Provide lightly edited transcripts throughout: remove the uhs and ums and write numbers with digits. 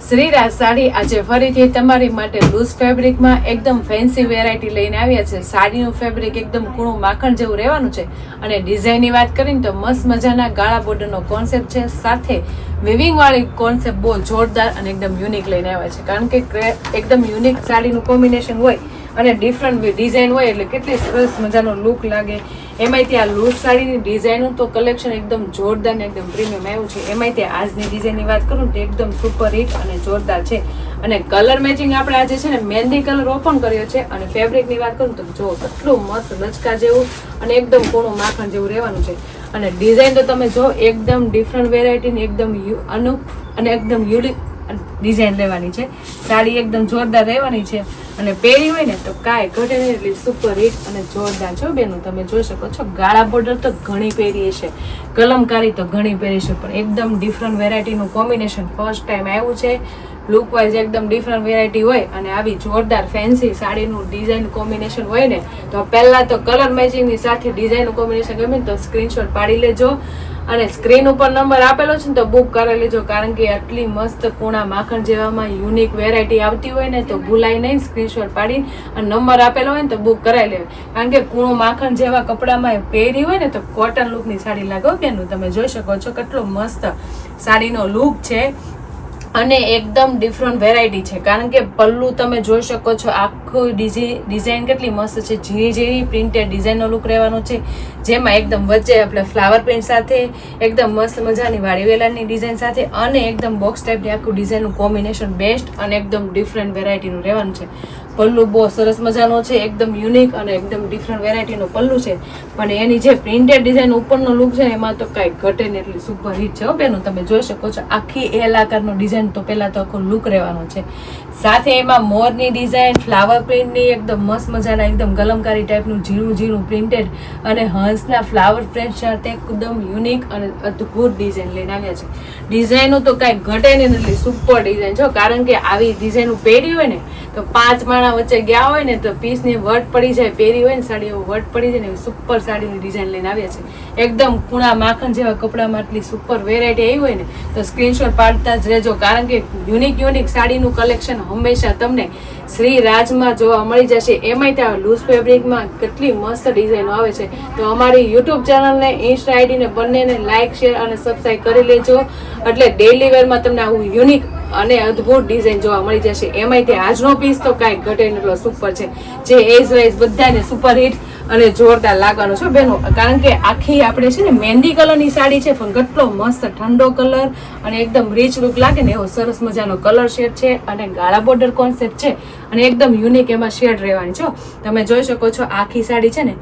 શ્રીરાજ સાડી આજે ફરીથી તમારી માટે લૂઝ ફેબ્રિકમાં એકદમ ફેન્સી વેરાયટી લઈને આવ્યા છે. સાડીનું ફેબ્રિક એકદમ કૂણું માખણ જેવું રહેવાનું છે અને ડિઝાઇનની વાત કરીને તો મસ્ત મજાના ગાળા બોર્ડરનો કોન્સેપ્ટ છે. સાથે વિવિંગ વાળી કોન્સેપ્ટ બહુ જોરદાર અને એકદમ યુનિક લઈને આવ્યા છે. કારણ કે એકદમ યુનિક સાડીનું કોમ્બિનેશન હોય અને ડિફરન્ટ ડિઝાઇન હોય એટલે કેટલી સરસ મજાનો લુક લાગે. એમાંય આ લૂઝ સાડીની ડિઝાઇનનું તો કલેક્શન એકદમ જોરદાર ને એકદમ પ્રીમિયમ આવ્યું છે. એમાંય આજની ડિઝાઇનની વાત કરું તો એકદમ સુપર હિટ અને જોરદાર છે. અને કલર મેચિંગ આપણે આજે છે ને મહેંદી કલર ઓપન કર્યો છે. અને ફેબ્રિકની વાત કરું તો જો કેટલું મસ્ત લચકા જેવું અને એકદમ કૂણું માખણ જેવું રહેવાનું છે. અને ડિઝાઇન તો તમે જો એકદમ ડિફરન્ટ વેરાયટીની એકદમ અનુપ અને એકદમ યુનિક ડિઝાઇન લેવાની છે. સાડી એકદમ જોરદાર રહેવાની છે અને પહેરી હોય ને તો કાંઈ ઘટે નહીં એટલી સુપર હિટ અને જોરદાર છો બેનું. તમે જોઈ શકો છો ગાળા બોર્ડર તો ઘણી પહેરી છે, કલમકારી તો ઘણી પહેરી છે, પણ એકદમ ડિફરન્ટ વેરાયટીનું કોમ્બિનેશન ફર્સ્ટ ટાઈમ આવ્યું છે. લુક વાઇઝ એકદમ ડિફરન્ટ વેરાયટી હોય અને આવી જોરદાર ફેન્સી સાડીનું ડિઝાઇન કોમ્બિનેશન હોય ને તો પહેલાં તો કલર મેચિંગની સાથે ડિઝાઇનનું કોમ્બિનેશન ગમે તો સ્ક્રીનશોટ પાડી લેજો અને સ્ક્રીન ઉપર નંબર આપેલો છે ને તો બુક કરી લેજો. કારણ કે આટલી મસ્ત કૂણા માખણ જેવામાં યુનિક વેરાયટી આવતી હોય ને તો ભૂલાય નહીં, સ્ક્રીનશોટ પાડી અને નંબર આપેલો હોય ને તો બુક કરાવી લેવાય. કારણ કે કૂણું માખણ જેવા કપડામાં પહેરી હોય ને તો કોટન લુકની સાડી લાગે બેનું. તમે જોઈ શકો છો કેટલો મસ્ત સાડીનો લુક છે અને એકદમ ડિફરન્ટ વેરાયટી છે. કારણ કે પલ્લુ તમે જોઈ શકો છો આખું ડિઝાઇન કેટલી મસ્ત છે. ઝીણી ઝીણી પ્રિન્ટેડ ડિઝાઇનનો લુક રહેવાનો છે. જેમાં એકદમ વચ્ચે આપણે ફ્લાવર પ્રિન્ટ સાથે એકદમ મસ્ત મજાની વાડી વેલાની ડિઝાઇન સાથે અને એકદમ બોક્સ ટાઈપની આખું ડિઝાઇનનું કોમ્બિનેશન બેસ્ટ અને એકદમ ડિફરન્ટ વેરાયટીનું રહેવાનું છે. પલ્લુ બહુ સરસ મજાનો છે, એકદમ યુનિક અને એકદમ ડિફરન્ટ વેરાયટીનો પલ્લુ છે. પણ એની જે પ્રિન્ટેડ ડિઝાઇન ઉપરનો લુક છે એમાં તો કાંઈ ઘટે ને એટલી સુપર હિટ છે બેનું. તમે જોઈ શકો છો આખી એલ આકારનો ડિઝાઇન તો પહેલા તો આખો લુક રહેવાનો છે. સાથે એમાં મોરની ડિઝાઇન ફ્લાવર પ્રિન્ટની એકદમ મસ્ત મજાના એકદમ કલમકારી ટાઈપનું ઝીણું ઝીણું પ્રિન્ટેડ અને હંસના ફ્લાવર પ્રિન્ટ સાથે એકદમ યુનિક અને અદ્ભુત ડિઝાઇન લઈને આવ્યા છે. ડિઝાઇનો તો કાંઈ ઘટે નહીં એટલી સુપર ડિઝાઇન છો. કારણ કે આવી ડિઝાઇન પહેરી હોય ને તો 5 માણા વચ્ચે ગયા હોય ને તો પીસની વટ પડી જાય, પહેરી હોય ને સાડી વટ પડી જાય ને એવી સુપર સાડીની ડિઝાઇન લઈને આવ્યા છે. એકદમ કૂણા માખણ જેવા કપડામાં આટલી સુપર વેરાયટી આવી હોય ને તો સ્ક્રીનશોટ પાડતા જ રહેજો. કારણ કે યુનિક સાડીનું કલેક્શન હંમેશા તમને શ્રી રાજમાં જોવા મળી જશે. એમાંય ત્યાં લૂઝ ફેબ્રિકમાં કેટલી મસ્ત ડિઝાઇનો આવે છે. તો અમારી યુટ્યુબ ચેનલને, ઇન્સ્ટા આઈડીને બંનેને લાઇક, શેર અને સબસ્ક્રાઈબ કરી લેજો. એટલે ડેઇલી વેરમાં તમને આવું યુનિક અને અદ્ભુત ડિઝાઇન જોવા મળી જશે. એમાંય તે આજનો પીસ તો કાંઈ ઘટે એટલો સુપર છે, જે એજ વાઇઝ બધાને સુપર હિટ અને જોરદાર લાગવાનો છે બેનો. કારણ કે આખી આપણે છે ને મહેંદી કલરની સાડી છે પણ કેટલો મસ્ત ઠંડો કલર અને એકદમ રીચ લુક લાગે ને એવો સરસ મજાનો કલર શેડ છે અને ગાળા બોર્ડર કોન્સેપ્ટ છે અને એકદમ યુનિક એમાં શેડ રહેવાની છો. તમે જોઈ શકો છો આખી સાડી છે ને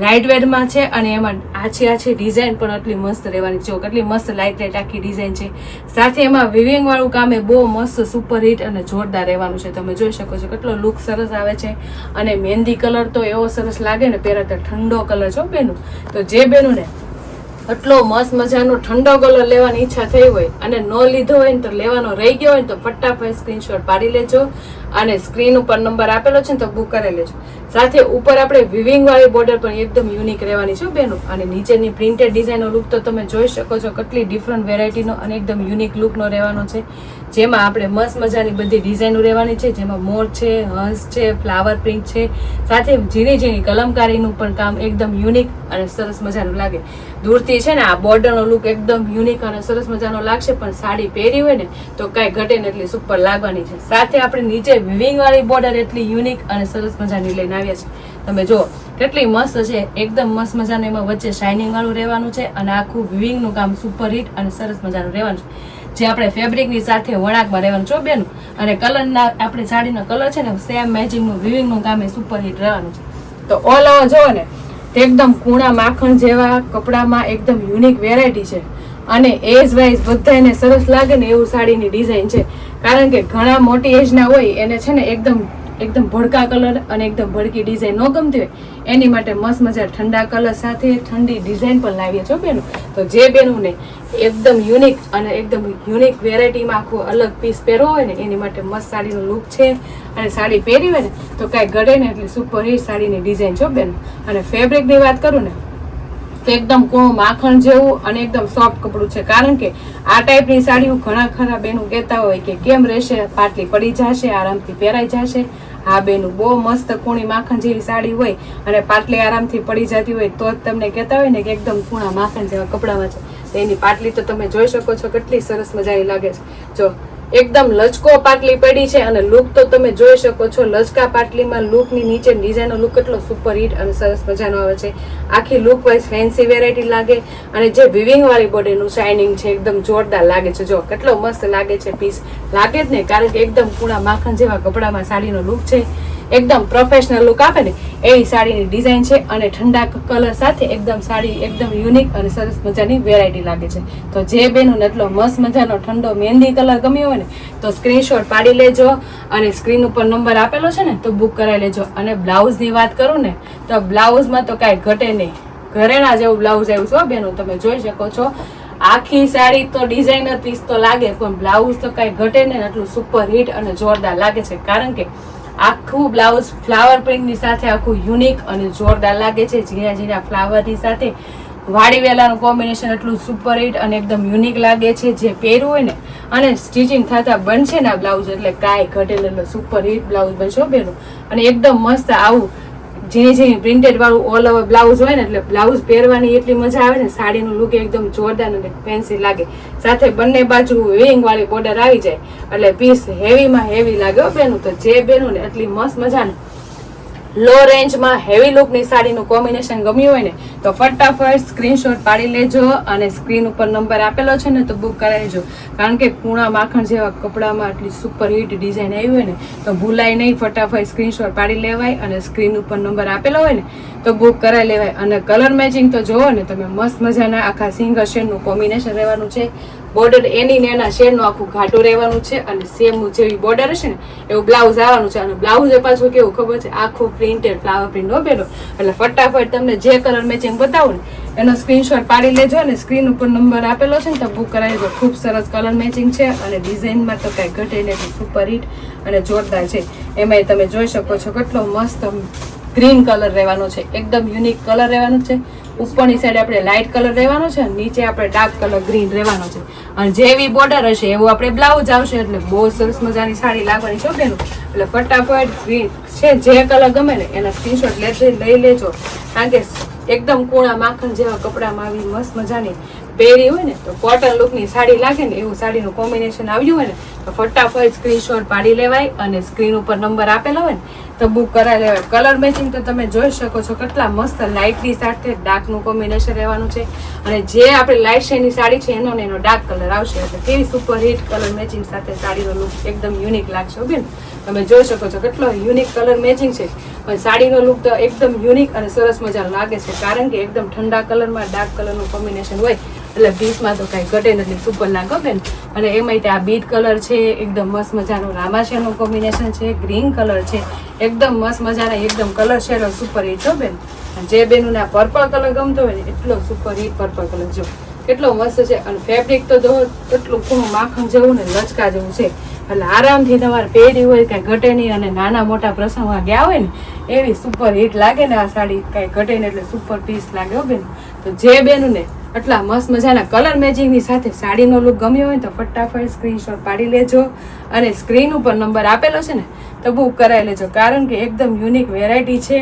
લાઇટ વેટમાં છે અને એમાં આછી ડિઝાઇન પણ એટલી મસ્ત રહેવાની છે. કેટલી મસ્ત લાઇટ આખી ડિઝાઇન છે. સાથે એમાં વિવિંગ વાળું કામ એ બહુ મસ્ત સુપર હિટ અને જોરદાર રહેવાનું છે. તમે જોઈ શકો છો કેટલો લુક સરસ આવે છે અને મહેંદી કલર તો એવો સરસ લાગે ને પહેરાતા ઠંડો કલર છો બેનું. તો જે બેનું ને એટલો મસ્ત મજાનો ઠંડો કલર લેવાની ઈચ્છા થઈ હોય અને ન લીધો હોય ને તો લેવાનો રહી ગયો હોય ને તો ફટાફટ સ્ક્રીનશોટ પાડી લેજો અને સ્ક્રીન ઉપર નંબર આપેલો છે ને તો બુક કરી લેજો. સાથે ઉપર આપણે વિવિંગ વાળી બોર્ડર પણ એકદમ યુનિક રહેવાની છે બેનો. અને નીચેની પ્રિન્ટેડ ડિઝાઇનનો લુક તો તમે જોઈ શકો છો કેટલી ડિફરન્ટ વેરાયટીનો અને એકદમ યુનિક લુકનો રહેવાનો છે. જેમાં આપણે મસ્ત મજાની બધી ડિઝાઇનો રહેવાની છે. જેમાં મોર છે, હંસ છે, ફ્લાવર પ્રિન્ટ છે, સાથે ઝીણી કલમકારીનું પણ કામ એકદમ યુનિક અને સરસ મજાનું લાગે. દૂરથી છે ને આ બોર્ડરનો લુક એકદમ યુનિક અને સરસ મજાનો લાગશે પણ સાડી પહેરી હોય ને તો કાંઈ ઘટે ને એટલી સુપર લાગવાની છે. સાથે આપણે નીચે વિવિંગ વાળી બોર્ડર એટલી યુનિક અને સરસ મજાની લઈને આવ્યા છે. તમે જો કેટલી મસ્ત છે, એકદમ મસ્ત મજાનું એમાં વચ્ચે શાઇનિંગ વાળું રહેવાનું છે અને આખું વિવિંગનું કામ સુપર હિટ અને સરસ મજાનું રહેવાનું છે. જે આપણે ફેબ્રિકની સાથે વણાકમાં રહેવાનું છો બેનું. અને કલરના આપણે સાડીનો કલર છે ને સેમ મેચિંગનું વિવિંગનું કામ એ સુપર હિટ રહેવાનું છે. તો ઓલ ઓવર જોવો ને એકદમ કૂણા માખણ જેવા કપડામાં એકદમ યુનિક વેરાયટી છે અને એજ વાઇઝ બધાને સરસ લાગે ને એવું સાડીની ડિઝાઇન છે. કારણ કે ઘણા મોટી એજના હોય એને છે ને એકદમ ભડકા કલર અને એકદમ ભડકી ડિઝાઇન ન ગમતી હોય એની માટે મસ્ત મજા ઠંડા કલર સાથે ઠંડી ડિઝાઇન પણ લાવીએ છો બેનું. તો જે બેનું ને એકદમ યુનિક અને એકદમ યુનિક વેરાયટીમાં આખું અલગ પીસ પહેરવો હોય ને એની માટે મસ્ત સાડીનો લુક છે. અને સાડી પહેરી હોય ને તો કાંઈ ઘટે ને એટલી સુપર હિટ સાડીની ડિઝાઇન છો બેન. અને ફેબ્રિકની વાત કરું ને તો એકદમ કૂણું માખણ જેવું અને એકદમ સોફ્ટ કપડું છે. કારણ કે આ ટાઈપની સાડીઓ ઘણા ખરા બેનું કહેતા હોય કે કેમ રહેશે, પાટલી પડી જશે, આરામથી પહેરાઈ જશે. હા બેનું, બહુ મસ્ત કૂણી માખણ જેવી સાડી હોય અને પાટલી આરામથી પડી જતી હોય તો જ તમને કહેતા હોય ને કે એકદમ કૂણા માખણ જેવા કપડામાં છે. તો એની પાટલી તો તમે જોઈ શકો છો કેટલી સરસ મજાની લાગે છે. જો એકદમ લચકો પાટલી પડી છે અને લુક તો તમે જોઈ શકો છો. લચકા પાટલીમાં લુકની નીચે ડિઝાઇનનો લુક કેટલો સુપર હિટ અને સરસ મજાનો આવે છે. આખી લુક વાઇઝ ફેન્સી વેરાયટી લાગે અને જે વિવિંગ વાળી બોડીનું શાઇનિંગ છે એકદમ જોરદાર લાગે છે. જો કેટલો મસ્ત લાગે છે પીસ, લાગે જ ને, કારણ કે એકદમ કૂણા માખણ જેવા કપડામાં સાડીનો લુક છે. એકદમ પ્રોફેશનલ લુક આપે ને એવી સાડીની ડિઝાઇન છે અને ઠંડા કલર સાથે એકદમ સાડી એકદમ યુનિક અને સરસ મજાની વેરાયટી લાગે છે. તો જે બેનોને એટલો મસ્ત મજાનો ઠંડો મહેંદી કલર ગમ્યો હોય ને તો સ્ક્રીનશોટ પાડી લેજો અને સ્ક્રીન ઉપર નંબર આપેલો છે ને તો બુક કરાવી લેજો. અને બ્લાઉઝની વાત કરું ને તો બ્લાઉઝમાં તો કાંઈ ઘટે નહીં, ઘરેણા જેવું બ્લાઉઝ આવ્યું છે બેનો, તમે જોઈ શકો છો. આખી સાડી તો ડિઝાઇનર પીસ તો લાગે પણ બ્લાઉઝ તો કાંઈ ઘટે ને એટલું સુપર હિટ અને જોરદાર લાગે છે. કારણ કે આખું બ્લાઉઝ ફ્લાવર પ્રિન્ટની સાથે આખું યુનિક અને જોરદાર લાગે છે. ઝીણા ઝીણા ફ્લાવરની સાથે વાડી વેલાનું કોમ્બિનેશન એટલું સુપર હિટ અને એકદમ યુનિક લાગે છે. જે પહેરવું હોય ને અને સ્ટિચિંગ થતા બનશે ને આ બ્લાઉઝ એટલે કાંઈ ઘટે એટલે સુપર હિટ બ્લાઉઝ બનશે બેનું. અને એકદમ મસ્ત આવું ઝીણી ઝીણી પ્રિન્ટેડ વાળું ઓલ ઓવર બ્લાઉઝ હોય ને એટલે બ્લાઉઝ પહેરવાની એટલી મજા આવે ને, સાડીનું લુક એકદમ જોરદાર અને ફેન્સી લાગે. સાથે બંને બાજુ વિંગ વાળી બોર્ડર આવી જાય એટલે પીસ હેવીમાં હેવી લાગે બેનું. તો જે બેનું ને એટલી મસ્ત મજાની લો રેન્જમાં હેવી લુકની સાડીનું કોમ્બિનેશન ગમ્યું હોય ને તો ફટાફટ સ્ક્રીનશોટ પાડી લેજો અને સ્ક્રીન ઉપર નંબર આપેલો છે ને તો બુક કરાવી લેજો. કારણ કે કૂણા માખણ જેવા કપડામાં આટલી સુપર હિટ ડિઝાઇન આવી હોય ને તો ભૂલાય નહીં, ફટાફટ સ્ક્રીનશોટ પાડી લેવાય અને સ્ક્રીન ઉપર નંબર આપેલો હોય ને તો બુક કરાવી લેવાય. અને કલર મેચિંગ તો જોવો ને તમે, મસ્ત મજાના આખા સિંગલ શેડનું કોમ્બિનેશન રહેવાનું છે. બોર્ડર એની ને એના શેડનું આખું ઘાટું રહેવાનું છે અને સેમ જેવી બોર્ડર હશે ને એવું બ્લાઉઝ આવવાનું છે. અને બ્લાઉઝ એ પાછું કેવું ખબર છે, આખું પ્રિન્ટેડ ફ્લાવર પ્રિન્ટ બેનો. એટલે ફટાફટ તમને જે કલર મેચિંગ બતાવું ને એનો સ્ક્રીનશોટ પાડી લેજો અને સ્ક્રીન ઉપર નંબર આપેલો છે ને તો બુક કરાવી લેજો. ખૂબ સરસ કલર મેચિંગ છે અને ડિઝાઇનમાં તો કાંઈ ઘટે નહીં, સુપર હિટ અને જોરદાર છે. એમાંય તમે જોઈ શકો છો કેટલો મસ્ત ગ્રીન કલર રહેવાનો છે, એકદમ યુનિક કલર રહેવાનો છે. ઉપરની સાઈડ આપણે લાઇટ કલર રહેવાનો છે, નીચે આપણે ડાર્ક કલર ગ્રીન રહેવાનો છે. અને જેવી બોર્ડર હશે એવું આપણે બ્લાઉઝ આવશે એટલે બહુ સરસ મજાની સાડી લાગવાની છે બેનું. એટલે ફટાફટ ગ્રીન છે જે કલર ગમે ને એના સ્ક્રીનશોટ લઈ લેજો. કારણ કે એકદમ કૂણા માખણ જેવા કપડામાં આવી મસ્ત મજાની પહેરી હોય ને તો કોટન લુકની સાડી લાગે ને એવું સાડીનું કોમ્બિનેશન આવ્યું હોય ને તો ફટાફટ સ્ક્રીનશોટ પાડી લેવાય અને સ્ક્રીન ઉપર નંબર આપેલો હોય ને તો બુક કરાવી લેવાય. કલર મેચિંગ તો તમે જોઈ શકો છો કેટલા મસ્ત લાઇટની સાથે ડાર્કનું કોમ્બિનેશન રહેવાનું છે. અને જે આપણે લાઇટ શેડની સાડી છે એનો ને એનો ડાર્ક કલર આવશે એટલે કેવી સુપર હિટ કલર મેચિંગ સાથે સાડીનો લુક એકદમ યુનિક લાગશે બેન. તમે જોઈ શકો છો કેટલો યુનિક કલર મેચિંગ છે પણ સાડીનો લુક તો એકદમ યુનિક અને સરસ મજાનો લાગે છે. કારણ કે એકદમ ઠંડા કલરમાં ડાર્ક કલરનું કોમ્બિનેશન હોય એટલે પીસમાં તો કાંઈ ઘટે નથી, સુપર લાગે બેન. અને એમાંય ત્યાં બીટ કલર છે, એકદમ મસ્ત મજાનું રામાશેનું કોમ્બિનેશન છે, ગ્રીન કલર છે, એકદમ મસ્ત મજાના એકદમ કલર શેડો સુપર હિટ છો બેન. જે બેનું આ પર્પલ કલર ગમતો હોય ને એટલો સુપર હિટ પર્પલ કલર જો કેટલો મસ્ત છે. અને ફેબ્રિક તો જો કેટલું કૂણું માખણ જેવું ને લચકા જેવું છે એટલે આરામથી તમારે પહેરી હોય કાંઈ ઘટે નહીં. અને નાના મોટા પ્રસંગમાં ગયા હોય ને એવી સુપર હિટ લાગે ને આ સાડી, કાંઈ ઘટે ને એટલે સુપર પીસ લાગે હો બેન. તો જે બેનું ને એટલા મસ્ત મજાના કલર મેચિંગની સાથે સાડીનો લુક ગમ્યો હોય તો ફટાફટ સ્ક્રીનશોટ પાડી લેજો અને સ્ક્રીન ઉપર નંબર આપેલો છે ને તો બુક કરાવી લેજો. કારણ કે એકદમ યુનિક વેરાયટી છે.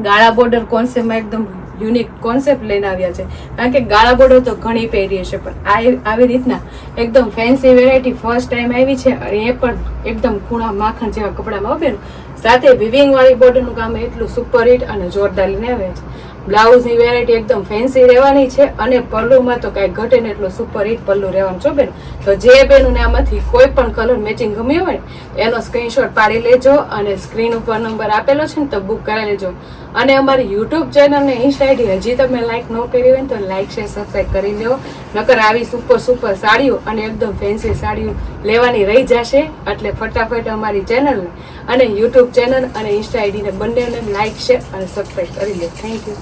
ગાળા બોર્ડર કોન્સેપ્ટમાં એકદમ યુનિક કોન્સેપ્ટ લઈને આવ્યા છે. કારણ કે ગાળા બોર્ડર તો ઘણી પહેરી હશે પણ આવી રીતના એકદમ ફેન્સી વેરાયટી ફર્સ્ટ ટાઈમ આવી છે. એ પણ એકદમ કૂણા માખણ જેવા કપડામાં બેન. સાથે વિવિંગ વાળી બોર્ડરનું કામ એટલું સુપર હિટ અને જોરદાર લઈને આવે છે. બ્લાઉઝની વેરાયટી એકદમ ફેન્સી રહેવાની છે અને પલ્લુમાં તો કાંઈ ઘટે ને એટલું સુપર હિટ પલ્લુ રહેવાનું છો બેન. તો જે બેનોને આમાંથી કોઈ પણ કલર મેચિંગ ગમ્યો હોય એનો સ્ક્રીનશોટ પાડી લેજો અને સ્ક્રીન ઉપર નંબર આપેલો છે ને તો બુક કરાવી લેજો. અને અમારી યુટ્યુબ ચેનલ ને ઇન્સ્ટા આઈડી હજી તમે લાઈક ન કરી હોય ને તો લાઈક શેર સબસ્ક્રાઈબ કરી લો. નકર આવી સુપર સાડીઓ અને એકદમ ફેન્સી સાડીઓ લેવાની રહી જશે. એટલે ફટાફટ અમારી ચેનલને અને યુટ્યુબ ચેનલ અને ઇન્સ્ટા આઈડીને બંનેને લાઈક શેર અને સબસ્ક્રાઈબ કરી લો. Thank you.